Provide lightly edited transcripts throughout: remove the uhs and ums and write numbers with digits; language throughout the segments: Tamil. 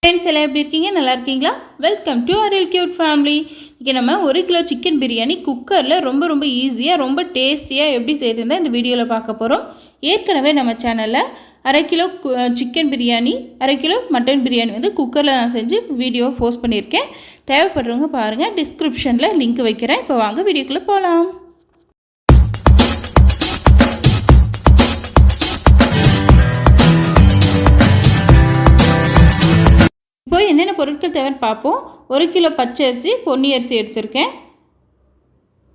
ஃப்ரெண்ட்ஸ் எல்லாம் எப்படி இருக்கீங்க? நல்லா இருக்கீங்களா? Welcome to Arulcutefamily. இங்கே நம்ம 1 கிலோ சிக்கன் பிரியாணி குக்கரில் ரொம்ப ஈஸியாக ரொம்ப டேஸ்டியாக எப்படி செய்யுதுன்னு இந்த வீடியோவில் பார்க்க போகிறோம். ஏற்கனவே நம்ம சேனலில் 1/2 kilo chicken biryani 1/2 kilo mutton biryani வந்து குக்கரில் நான் செஞ்சு வீடியோ போஸ்ட் பண்ணியிருக்கேன். தேவைப்படுறவங்க பாருங்கள், டிஸ்கிரிப்ஷனில் லிங்க் வைக்கிறேன். இப்போ வாங்க வீடியோக்குள்ளே போகலாம். இப்போ என்னென்ன பொருட்கள் தேவைன்னு பார்ப்போம். 1 கிலோ பச்சை அரிசி, பொன்னி அரிசி எடுத்திருக்கேன்.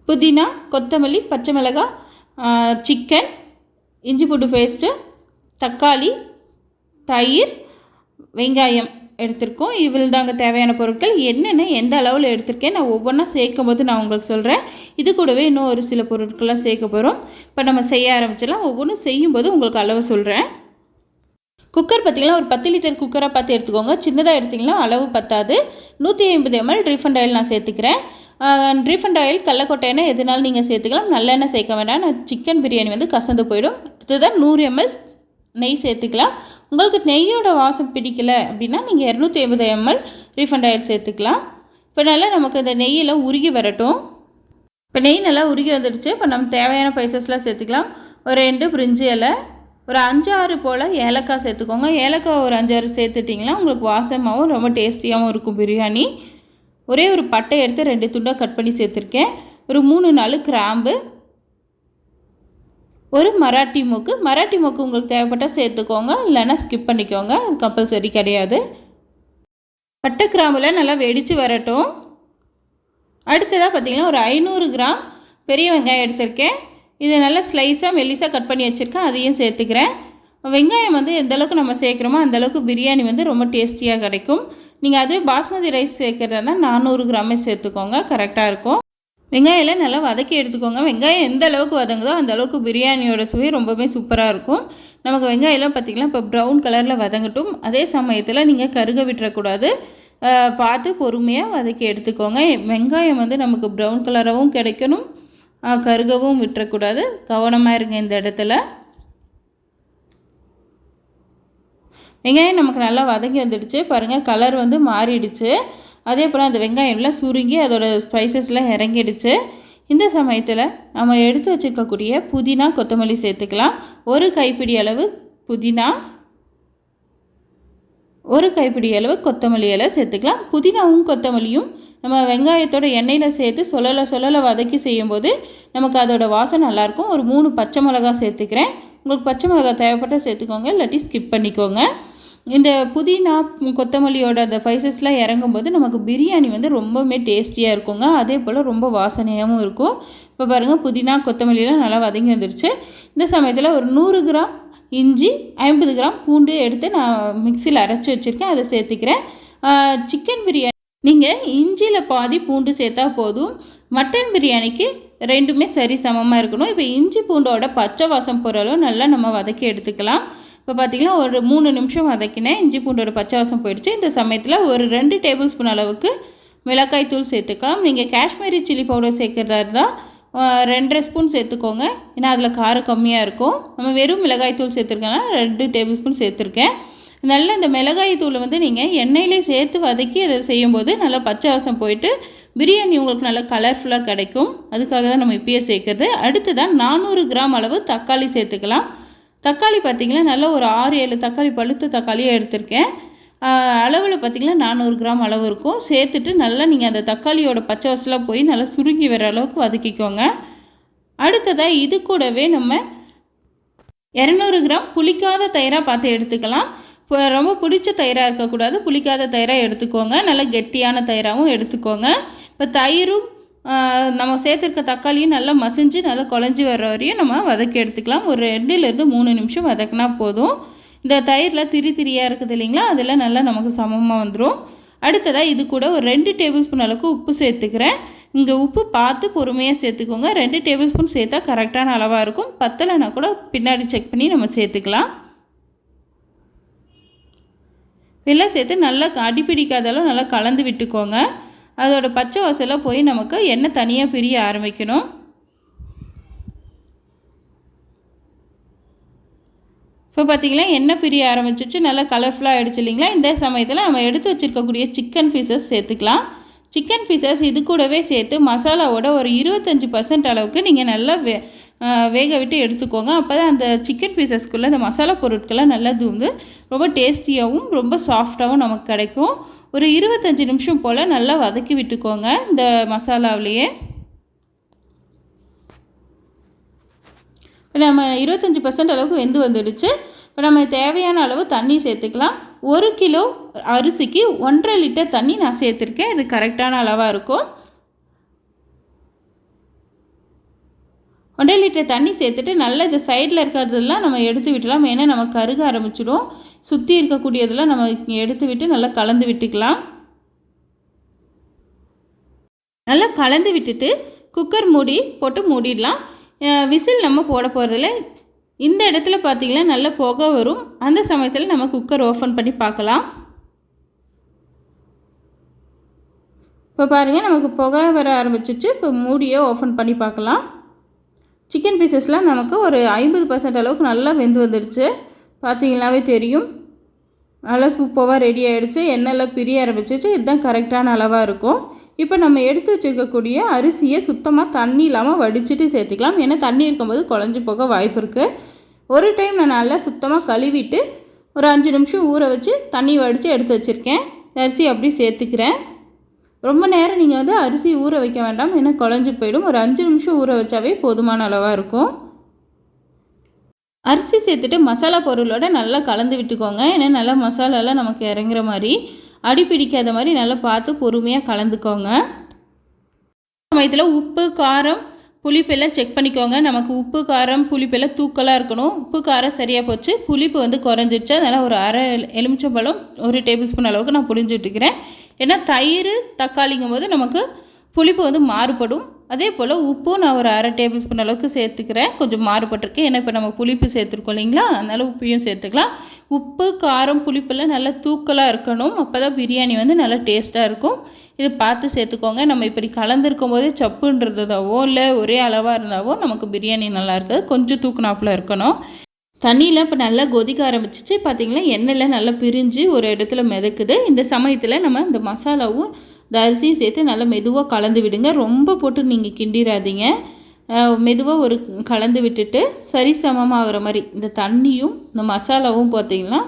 புதினா, கொத்தமல்லி, பச்சை மிளகாய், சிக்கன், இஞ்சி பூண்டு பேஸ்ட்டு, தக்காளி, தயிர், வெங்காயம் எடுத்திருக்கோம். இவ்வளோ தாங்க தேவையான பொருட்கள். என்னென்ன எந்த அளவில் எடுத்திருக்கேன் நான் ஒவ்வொன்றா சேர்க்கும் போது நான் உங்களுக்கு சொல்கிறேன். இது கூடவே இன்னும் ஒரு சில பொருட்கள்லாம் சேர்க்க போகிறோம். இப்போ நம்ம செய்ய ஆரம்பிச்சிடலாம். ஒவ்வொன்றும் செய்யும்போது உங்களுக்கு அளவு சொல்கிறேன். குக்கர் பார்த்திங்கன்னா ஒரு 10 லிட்டர் குக்கராக பார்த்து எடுத்துக்கோங்க. சின்னதாக எடுத்திங்கன்னா அளவு பத்தாது. 150 ml ரீஃபண்ட் ஆயில் நான் சேர்த்துக்கிறேன். ரீஃபண்ட் ஆயில் கடலக்கொட்டை எண்ணெய் எதுனாலும் நீங்கள் சேர்த்துக்கலாம். நல்லெண்ணெய் சேர்க்க வேண்டாம், நான் சிக்கன் பிரியாணி வந்து கசந்து போயிடும். அடுத்ததான் 100 ml நெய் சேர்த்துக்கலாம். உங்களுக்கு நெய்யோட வாசம் பிடிக்கலை அப்படின்னா நீங்கள் 250 ml ரீஃபண்ட் ஆயில் சேர்த்துக்கலாம். இப்போ நல்லா நமக்கு இந்த நெய்யில் உருகி வரட்டும். இப்போ நெய் நல்லா உருகி வந்துடுச்சு. இப்போ நம்ம தேவையான ஸ்பைசஸ்லாம் சேர்த்துக்கலாம். ஒரு 2 பிரிஞ்சி இலை, ஒரு 5-6 போல் ஏலக்காய் சேர்த்துக்கோங்க. ஏலக்காய் ஒரு 5-6 சேர்த்துட்டிங்கன்னா உங்களுக்கு வாசமாகவும் ரொம்ப டேஸ்டியாகவும் இருக்கும் பிரியாணி. ஒரே ஒரு பட்டை எடுத்து 2 துண்டாக கட் பண்ணி சேர்த்துருக்கேன். ஒரு 3-4 கிராம்பு, ஒரு மராட்டி மொக்கு உங்களுக்கு தேவைப்பட்டால் சேர்த்துக்கோங்க, இல்லைன்னா ஸ்கிப் பண்ணிக்கோங்க, கம்பல்சரி கிடையாது. பட்டை கிராம்பில் நல்லா வெடித்து வரட்டும். அடுத்ததாக பார்த்திங்கன்னா ஒரு 500 கிராம் பெரிய வெங்காயம் எடுத்திருக்கேன். இதை நல்லா ஸ்லைஸாக மெல்லிஸாக கட் பண்ணி வச்சுருக்கேன், அதையும் சேர்த்துக்கிறேன். வெங்காயம் வந்து எந்தளவுக்கு நம்ம சேர்க்குறோமோ அந்தளவுக்கு பிரியாணி வந்து ரொம்ப டேஸ்டியாக கிடைக்கும். நீங்கள் அதுவே பாஸ்மதி ரைஸ் சேர்க்குறதா இருந்தால் 400 கிராமே சேர்த்துக்கோங்க, கரெக்டாக இருக்கும். வெங்காயம் நல்லா வதக்கி எடுத்துக்கோங்க. வெங்காயம் எந்த அளவுக்கு வதங்குதோ அந்த அளவுக்கு பிரியாணியோட சுவை ரொம்பவே சூப்பராக இருக்கும். நமக்கு வெங்காயம்லாம் பார்த்திங்கன்னா இப்போ ப்ரௌன் கலரில் வதங்கட்டும். அதே சமயத்தில் நீங்கள் கருக விட்டுறக்கூடாது, பார்த்து பொறுமையாக வதக்கி எடுத்துக்கோங்க. வெங்காயம் வந்து நமக்கு ப்ரௌன் கலராகவும் கிடைக்கணும், கருகவும் விட்டுறக்கூடாது. கவனமாக இருங்க இந்த இடத்துல. வெங்காயம் நமக்கு நல்லா வதங்கி வந்துடுச்சு பாருங்கள், கலர் வந்து மாறிடுச்சு. அதே போல் அந்த வெங்காயம்லாம் சுருங்கி அதோடய ஸ்பைசஸ்லாம் இறங்கிடுச்சு. இந்த சமயத்தில் நம்ம எடுத்து வச்சுருக்கக்கூடிய புதினா, கொத்தமல்லி சேர்த்துக்கலாம். ஒரு கைப்பிடி அளவு புதினா, ஒரு கைப்பிடி அளவு கொத்தமல்லி இலை சேர்த்துக்கலாம். புதினாவும் கொத்தமல்லியும் நம்ம வெங்காயத்தோட எண்ணெயில் சேர்த்து சொல்லலை வதக்கி செய்யும்போது நமக்கு அதோட வாசனை நல்லாயிருக்கும். ஒரு 3 பச்சை மிளகா சேர்த்துக்கிறேன். உங்களுக்கு பச்சை மிளகா தேவைப்பட்டால் சேர்த்துக்கோங்க, இல்லாட்டி ஸ்கிப் பண்ணிக்கோங்க. இந்த புதினா கொத்தமல்லியோட அந்த ஸ்பைசஸ்லாம் இறங்கும்போது நமக்கு பிரியாணி வந்து ரொம்பவுமே டேஸ்டியாக இருக்குங்க. அதே போல் ரொம்ப வாசனையாகவும் இருக்கும். இப்போ பாருங்கள், புதினா கொத்தமல்லியெலாம் நல்லா வதங்கி வந்துடுச்சு. இந்த சமயத்தில் ஒரு 100 கிராம் இஞ்சி, 50 கிராம் பூண்டு எடுத்து நான் மிக்சியில் அரைச்சி வச்சுருக்கேன், அதை சேர்த்துக்கிறேன். சிக்கன் பிரியாணி நீங்கள் இஞ்சியில் பாதி பூண்டு சேர்த்தா போதும். மட்டன் பிரியாணிக்கு ரெண்டுமே சரி சமமாக இருக்கணும். இப்போ இஞ்சி பூண்டோட பச்சை வாசம் போகிற அளவு நல்லா நம்ம வதக்கி எடுத்துக்கலாம். இப்போ பார்த்திங்கன்னா ஒரு 3 நிமிஷம் வதக்கினேன், இஞ்சி பூண்டோட பச்சை வாசம் போயிடுச்சு. இந்த சமயத்தில் ஒரு 2 டேபிள் ஸ்பூன் அளவுக்கு மிளகாய் தூள் சேர்த்துக்கலாம். நீங்கள் காஷ்மீரி சில்லி பவுடர் சேர்க்குறதா இருந்தால் 2.5 ஸ்பூன் சேர்த்துக்கோங்க, ஏன்னா அதில் காரம் கம்மியாக இருக்கும். நம்ம வெறும் மிளகாய் தூள் சேர்த்துருக்கேன்னா 2 டேபிள் ஸ்பூன் சேர்த்துருக்கேன். நல்லா இந்த மிளகாய் தூளை வந்து நீங்கள் எண்ணெயிலே சேர்த்து வதக்கி அதை செய்யும்போது நல்லா பச்சை வாசம் போயிட்டு பிரியாணி உங்களுக்கு நல்லா கலர்ஃபுல்லாக கிடைக்கும். அதுக்காக தான் நம்ம இப்பயே சேர்க்குறது. அடுத்து தான் 400 கிராம் அளவு தக்காளி சேர்த்துக்கலாம். தக்காளி பார்த்திங்கன்னா நல்லா ஒரு 6-7 தக்காளி, பழுத்த தக்காளியாக எடுத்திருக்கேன். அளவில் பார்த்திங்கன்னா 400 கிராம் அளவு இருக்கும். சேர்த்துட்டு நல்லா நீங்கள் அந்த தக்காளியோட பச்சை வாசலாம் போய் நல்லா சுருங்கி வர அளவுக்கு வதக்கிக்கோங்க. அடுத்ததாக இது கூடவே நம்ம 200 கிராம் புளிக்காத தயிராக பார்த்து எடுத்துக்கலாம். இப்போ ரொம்ப பிடிச்ச தயிராக இருக்கக்கூடாது, புளிக்காத தயிராக எடுத்துக்கோங்க. நல்லா கெட்டியான தயிராகவும் எடுத்துக்கோங்க. இப்போ தயிரும் நம்ம சேர்த்துருக்க தக்காளியும் நல்லா மசிஞ்சு நல்லா குழஞ்சி வர்ற வரையும் நம்ம வதக்கி எடுத்துக்கலாம். ஒரு 2-3 நிமிஷம் வதக்கினா போதும். இந்த தயிரில் திரியாக இருக்குது இல்லைங்களா, அதெல்லாம் நல்லா நமக்கு சமமாக வந்துடும். அடுத்ததாக இது கூட ஒரு 2 டேபிள் ஸ்பூன் அளவுக்கு உப்பு சேர்த்துக்கிறேன். இங்கே உப்பு பார்த்து பொறுமையாக சேர்த்துக்கோங்க. 2 டேபிள் ஸ்பூன் சேர்த்தா கரெக்டான அளவாக இருக்கும். பத்தலைன்னா கூட பின்னாடி செக் பண்ணி நம்ம சேர்த்துக்கலாம். இதெல்லாம் சேர்த்து நல்லா அடிப்பிடிக்காதெல்லாம் நல்லா கலந்து விட்டுக்கோங்க. அதோட பச்சை வாசலாம் போய் நமக்கு எண்ணெய் தனியாக பிரிய ஆரம்பிக்கணும். இப்போ பார்த்திங்கன்னா எண்ணெய் பிரிய ஆரம்பிச்சிச்சு, நல்லா கலர்ஃபுல்லாக ஆகிடுச்சு இல்லைங்களா. இந்த சமயத்தில் நம்ம எடுத்து வச்சுருக்கக்கூடிய சிக்கன் பீசஸ் சேர்த்துக்கலாம். சிக்கன் பீசஸ் இது கூடவே சேர்த்து மசாலாவோட ஒரு 25% அளவுக்கு நீங்கள் நல்லா வேக விட்டு எடுத்துக்கோங்க. அப்போ தான் அந்த சிக்கன் பீசஸ்க்குள்ளே அந்த மசாலா பொருட்கள்லாம் நல்லா தூந்து ரொம்ப டேஸ்டியாகவும் ரொம்ப சாஃப்டாகவும் நமக்கு கிடைக்கும். ஒரு 25 நிமிஷம் போல் நல்லா வதக்கி விட்டுக்கோங்க இந்த மசாலாவிலேயே. இப்போ நம்ம 25% அளவுக்கு வெந்து வந்துடுச்சு. இப்போ நம்ம தேவையான அளவு தண்ணி சேர்த்துக்கலாம். 1 கிலோ அரிசிக்கு 1.5 லிட்டர் தண்ணி நான் சேர்த்துருக்கேன். இது கரெக்டான அளவாக இருக்கும். 1.5 லிட்டர் தண்ணி சேர்த்துட்டு நல்லா இந்த சைடில் இருக்கிறதெல்லாம் நம்ம எடுத்து விட்டுலாம். ஏன்னா நம்ம கருக ஆரம்பிச்சிடும். சுற்றி இருக்கக்கூடியதெல்லாம் நம்ம எடுத்து விட்டு நல்லா கலந்து விட்டுக்கலாம். நல்லா கலந்து விட்டுட்டு குக்கர் மூடி போட்டு மூடிடலாம். விசில் நம்ம போட போகிறதில்ல. இந்த இடத்துல பார்த்திங்கன்னா நல்ல புகை வரும். அந்த சமயத்தில் நம்ம குக்கர் ஓப்பன் பண்ணி பார்க்கலாம். இப்போ பாருங்கள், நமக்கு புகை வர ஆரம்பிச்சிச்சு. இப்போ மூடியை ஓப்பன் பண்ணி பார்க்கலாம். சிக்கன் பீசஸ்லாம் நமக்கு ஒரு 50% அளவுக்கு நல்லா வெந்து வந்துடுச்சு. பார்த்திங்களாவே தெரியும். நல்லா சூப்பராக ரெடி ஆகிடுச்சு. எண்ணெய்லாம் பிரிய ஆரம்பிச்சிச்சு. இதுதான் கரெக்டான அளவாக இருக்கும். இப்போ நம்ம எடுத்து வச்சுருக்கக்கூடிய அரிசியை சுத்தமாக தண்ணி இல்லாமல் வடிச்சிட்டு சேர்த்துக்கலாம். ஏன்னா தண்ணி இருக்கும்போது குழஞ்சி போக வாய்ப்பு இருக்குது. ஒரு டைம் நான் நல்லா சுத்தமாக கழுவிட்டு ஒரு 5 நிமிஷம் ஊற வச்சு தண்ணி வடித்து எடுத்து வச்சுருக்கேன். அரிசி அப்படி சேர்த்துக்கிறேன். ரொம்ப நேரம் நீங்கள் அரிசி ஊற வைக்க வேண்டாம், ஏன்னா குழஞ்சி போயிடும். ஒரு 5 நிமிஷம் ஊற வச்சாவே போதுமான அளவாக இருக்கும். அரிசி சேர்த்துட்டு மசாலா பொருளோட நல்லா கலந்து விட்டுக்கோங்க. ஏன்னா நல்லா மசாலாலாம் நமக்கு இறங்குற மாதிரி, அடி பிடிக்காத மாதிரி நல்லா பார்த்து பொறுமையாக கலந்துக்கோங்க. சமயத்தில் உப்பு காரம் புளிப்பெல்லாம் செக் பண்ணிக்கோங்க. நமக்கு உப்பு காரம் புளிப்பெல்லாம் தூக்கலாக இருக்கணும். உப்பு காரம் சரியாக போச்சு, புளிப்பு குறைஞ்சிடுச்சு. அதனால் ஒரு அரை எலுமிச்சம்பழம் 1 டேபிள் ஸ்பூன் அளவுக்கு நான் புளிஞ்சு விட்டுக்கிறேன். ஏன்னா தயிர் தக்காளிங்கும் போது நமக்கு புளிப்பு மாறுபடும். அதே போல் உப்பும் நான் ஒரு அரை டேபிள் ஸ்பூன் அளவுக்கு சேர்த்துக்கிறேன். கொஞ்சம் மாறுபட்டிருக்கு. ஏன்னா இப்போ நம்ம புளிப்பு சேர்த்துருக்கோம் இல்லைங்களா, அதனால் உப்பையும் சேர்த்துக்கலாம். உப்பு காரம் புளிப்பெல்லாம் நல்லா தூக்கலாக இருக்கணும். அப்போ தான் பிரியாணி நல்லா டேஸ்ட்டாக இருக்கும். இது பார்த்து சேர்த்துக்கோங்க. நம்ம இப்படி கலந்துருக்கும் போதே சப்புன்றதாவோ இல்லை ஒரே அளவாக இருந்தாவோ நமக்கு பிரியாணி நல்லா இருக்காது. கொஞ்சம் தூக்குனாப்பில் இருக்கணும். தண்ணியில் இப்போ நல்லா கொதிக்க ஆரம்பிச்சிச்சு. பார்த்திங்களா, எண்ணெயில் நல்லா பிரிஞ்சு ஒரு இடத்துல மிதக்குது. இந்த சமயத்தில் நம்ம இந்த மசாலாவும் இந்த அரிசியும் சேர்த்து நல்லா மெதுவாக கலந்து விடுங்க. ரொம்ப போட்டு நீங்கள் கிண்டிடாதீங்க. மெதுவாக ஒரு கலந்து விட்டுட்டு சரிசமமாகிற மாதிரி இந்த தண்ணியும் இந்த மசாலாவும் பார்த்திங்கன்னா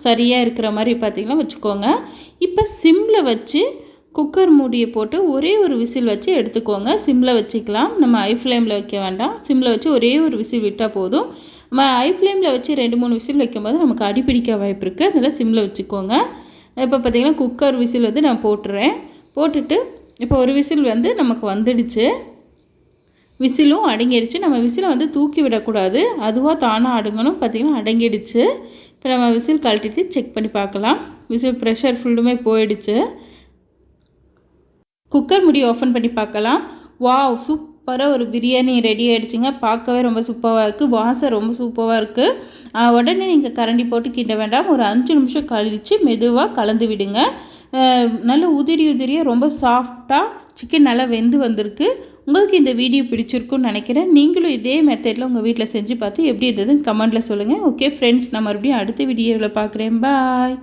சரியாக இருக்கிற மாதிரி பார்த்திங்கன்னா வச்சுக்கோங்க. இப்போ சிம்மில் வச்சு குக்கர் மூடியை போட்டு ஒரே ஒரு விசில் வச்சு எடுத்துக்கோங்க. சிம்மில் வச்சுக்கலாம். நம்ம ஹை ஃப்ளேமில் வைக்க வேண்டாம். சிம்மில் வச்சு ஒரே ஒரு விசில் விட்டால் போதும். நம்ம ஹை ஃப்ளேமில் வச்சு 2-3 விசில் வைக்கும்போது நமக்கு அடிப்பிடிக்க வாய்ப்பு இருக்குது. அதனால் சிம்மில் வச்சுக்கோங்க. இப்போ பார்த்திங்கன்னா குக்கர் விசில் நான் போட்டுறேன். போட்டுட்டு இப்போ ஒரு விசில் நமக்கு வந்துடுச்சு. விசிலும் அடங்கிடுச்சு. நம்ம விசிலை தூக்கி விடக்கூடாது, அதுவாக தானாக அடங்கணும். பார்த்திங்கன்னா அடங்கிடுச்சு. இப்போ நம்ம விசில் கழட்டிட்டு செக் பண்ணி பார்க்கலாம். விசில் ப்ரெஷர் ஃபுல்லுமே போயிடுச்சு. குக்கர் மூடி ஓப்பன் பண்ணி பார்க்கலாம். வாவ், சூப்பராக ஒரு பிரியாணி ரெடி ஆகிடுச்சிங்க. பார்க்கவே ரொம்ப சூப்பராக இருக்குது. வாசம் ரொம்ப சூப்பராக இருக்குது. உடனே நீங்கள் கரண்டி போட்டு கிண்ட வேண்டாம். ஒரு 5 நிமிஷம் கழித்து மெதுவாக கலந்து விடுங்க. நல்லா உதிரியாக ரொம்ப சாஃப்டாக சிக்கன் நல்லா வெந்து வந்திருக்கு. உங்களுக்கு இந்த வீடியோ பிடிச்சிருக்குன்னு நினைக்கிறேன். நீங்களும் இதே மெத்தடில் உங்கள் வீட்டில் செஞ்சு பார்த்து எப்படி இருந்ததுன்னு கமெண்ட்டில் சொல்லுங்கள். ஓகே ஃப்ரெண்ட்ஸ், நான் மறுபடியும் அடுத்த வீடியோவில் பார்க்குறேன். பாய்.